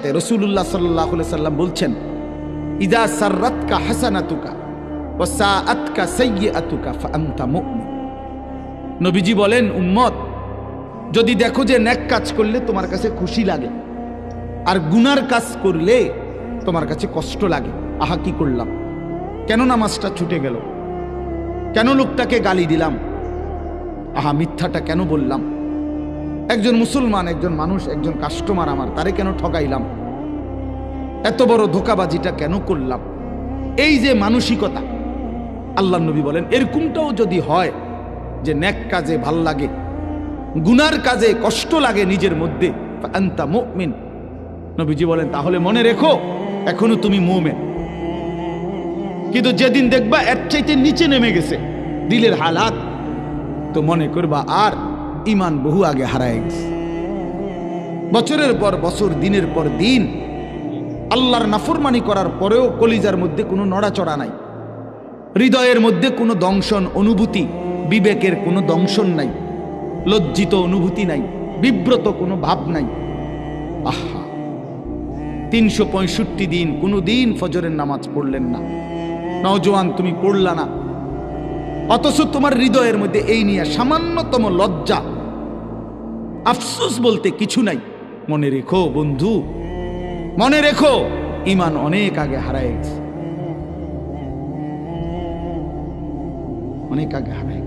সাথে রাসূলুল্লাহ সাল্লাল্লাহু আলাইহি সাল্লাম বলছেন, ইযা সাররাতকা হাসানাতুকা ওয়া সাআতকা সাইয়্যাতুকা ফাআনতা মুমিন। নবীজি বলেন, উম্মত, যদি দেখো যে নেক কাজ করলে তোমার কাছে খুশি লাগে, আর গুনার কাজ করলে তোমার কাছে কষ্ট লাগে, আহা কি করলাম, কেন নামাজটা ছুটে গেল, কেন লোকটাকে গালি দিলাম, আহা মিথ্যাটা কেন বললাম, একজন মুসলমান, একজন মানুষ, একজন কাস্টমার আমার, তারে কেন ঠকাইলাম, এত বড় ধোঁকাবাজিটা কেন করলাম, এই যে মানসিকতা, আল্লাহ নবী বলেন এরকমটাও যদি হয় যে নেক কাজে ভাল লাগে, গুনার কাজে কষ্ট লাগে নিজের মধ্যে, আনতা মুমিন, নবীজি বলেন তাহলে মনে রেখো এখনো তুমি মুমিন। কিন্তু যেদিন দেখবা এর চাইতে নিচে নেমে গেছে দিলের হালাত, তো মনে করবা আর ইমান বহু আগে হারায় গেছে। বছরের পর বছর, দিনের পর দিন আল্লাহর নাফরমানি করার পরেও কলিজার মধ্যে কোনো নড়াচড়া নাই, হৃদয়ের মধ্যে কোনো দংশন অনুভূতি, বিবেকের কোনো দংশন নাই, লজ্জিত অনুভূতি নাই, বিব্রত কোনো ভাব নাই। আহা, 365 দিন কোনো দিন ফজরের নামাজ পড়লেন না, নওজোয়ান তুমি পড়লা না, অথচ তোমার হৃদয়ের মধ্যে এই নিয়ে সামান্যতম লজ্জা, আফসোস বলতে কিছু নাই। মনে রেখো বন্ধু, মনে রেখো ঈমান অনেক আগে হারায় গেছে, অনেক আগে হারায় গেছে।